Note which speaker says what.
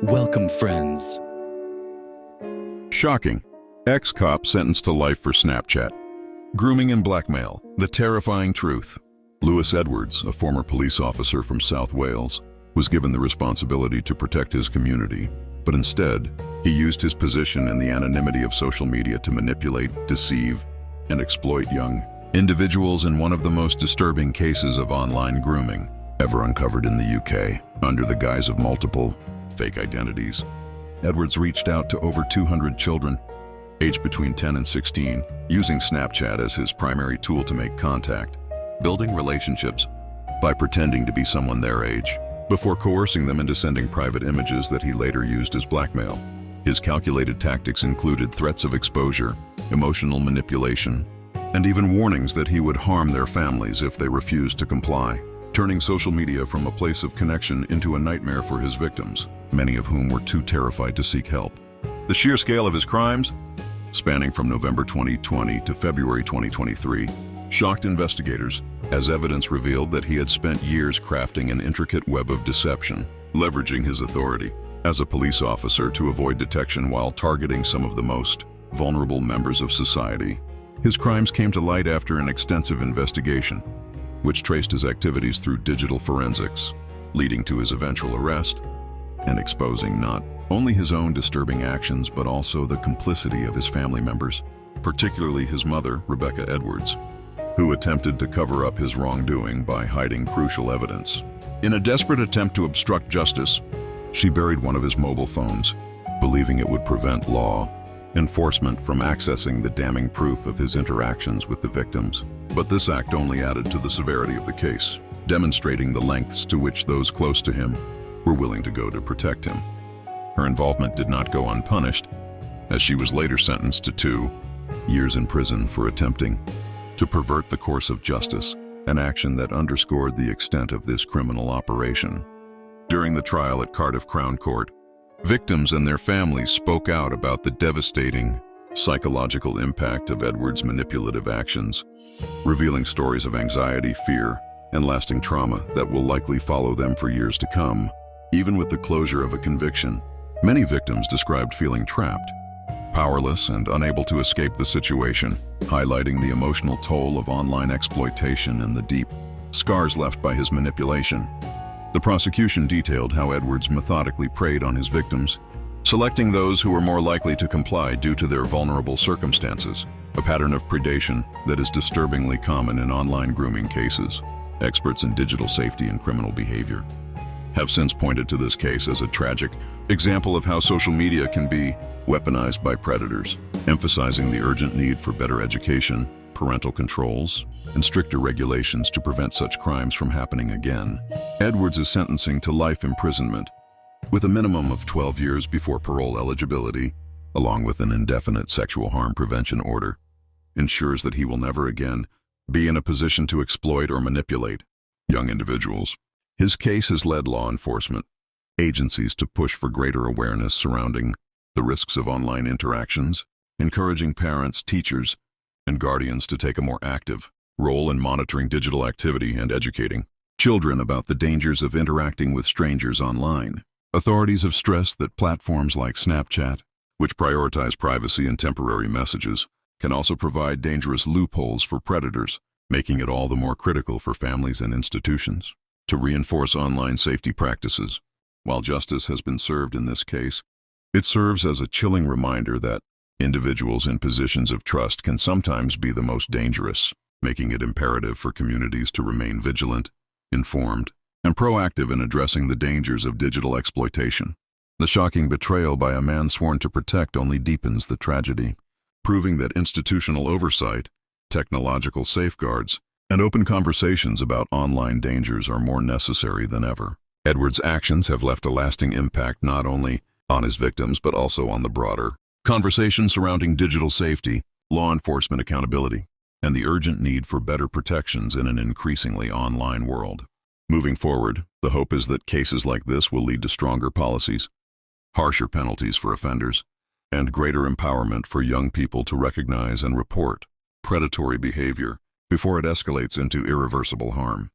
Speaker 1: Welcome, friends.
Speaker 2: Shocking. Ex-cop sentenced to life for Snapchat. Grooming and blackmail. The terrifying truth. Lewis Edwards, a former police officer from South Wales, was given the responsibility to protect his community, but instead, he used his position and the anonymity of social media to manipulate, deceive, and exploit young individuals in one of the most disturbing cases of online grooming ever uncovered in the UK. Under the guise of multiple fake identities, Edwards reached out to over 200 children, aged between 10 and 16, using Snapchat as his primary tool to make contact, building relationships by pretending to be someone their age, before coercing them into sending private images that he later used as blackmail. His calculated tactics included threats of exposure, emotional manipulation, and even warnings that he would harm their families if they refused to comply, turning social media from a place of connection into a nightmare for his victims, many of whom were too terrified to seek help. The sheer scale of his crimes, spanning from November 2020 to February 2023, shocked investigators, as evidence revealed that he had spent years crafting an intricate web of deception, leveraging his authority as a police officer to avoid detection while targeting some of the most vulnerable members of society. His crimes came to light after an extensive investigation, which traced his activities through digital forensics, leading to his eventual arrest and exposing not only his own disturbing actions but also the complicity of his family members, particularly his mother, Rebecca Edwards, who attempted to cover up his wrongdoing by hiding crucial evidence. In a desperate attempt to obstruct justice, she buried one of his mobile phones, believing it would prevent law enforcement from accessing the damning proof of his interactions with the victims. But this act only added to the severity of the case, demonstrating the lengths to which those close to him were willing to go to protect him. Her involvement did not go unpunished, as she was later sentenced to 2 years in prison for attempting to pervert the course of justice, an action that underscored the extent of this criminal operation. During the trial at Cardiff Crown Court, victims and their families spoke out about the devastating psychological impact of Edwards' manipulative actions, revealing stories of anxiety, fear, and lasting trauma that will likely follow them for years to come. Even with the closure of a conviction, many victims described feeling trapped, powerless, and unable to escape the situation, highlighting the emotional toll of online exploitation and the deep scars left by his manipulation. The prosecution detailed how Edwards methodically preyed on his victims, selecting those who were more likely to comply due to their vulnerable circumstances, a pattern of predation that is disturbingly common in online grooming cases. Experts in digital safety and criminal behavior have since pointed to this case as a tragic example of how social media can be weaponized by predators, emphasizing the urgent need for better education, parental controls, and stricter regulations to prevent such crimes from happening again. Edwards is sentencing to life imprisonment, with a minimum of 12 years before parole eligibility, along with an indefinite sexual harm prevention order, ensures that he will never again be in a position to exploit or manipulate young individuals. His case has led law enforcement agencies to push for greater awareness surrounding the risks of online interactions, encouraging parents, teachers, and guardians to take a more active role in monitoring digital activity and educating children about the dangers of interacting with strangers online. Authorities have stressed that platforms like Snapchat, which prioritize privacy and temporary messages, can also provide dangerous loopholes for predators, making it all the more critical for families and institutions to reinforce online safety practices. While justice has been served in this case, it serves as a chilling reminder that individuals in positions of trust can sometimes be the most dangerous, making it imperative for communities to remain vigilant, informed, and proactive in addressing the dangers of digital exploitation. The shocking betrayal by a man sworn to protect only deepens the tragedy, proving that institutional oversight, technological safeguards, and open conversations about online dangers are more necessary than ever. Edwards' actions have left a lasting impact not only on his victims but also on the broader conversation surrounding digital safety, law enforcement accountability, and the urgent need for better protections in an increasingly online world. Moving forward, the hope is that cases like this will lead to stronger policies, harsher penalties for offenders, and greater empowerment for young people to recognize and report predatory behavior before it escalates into irreversible harm.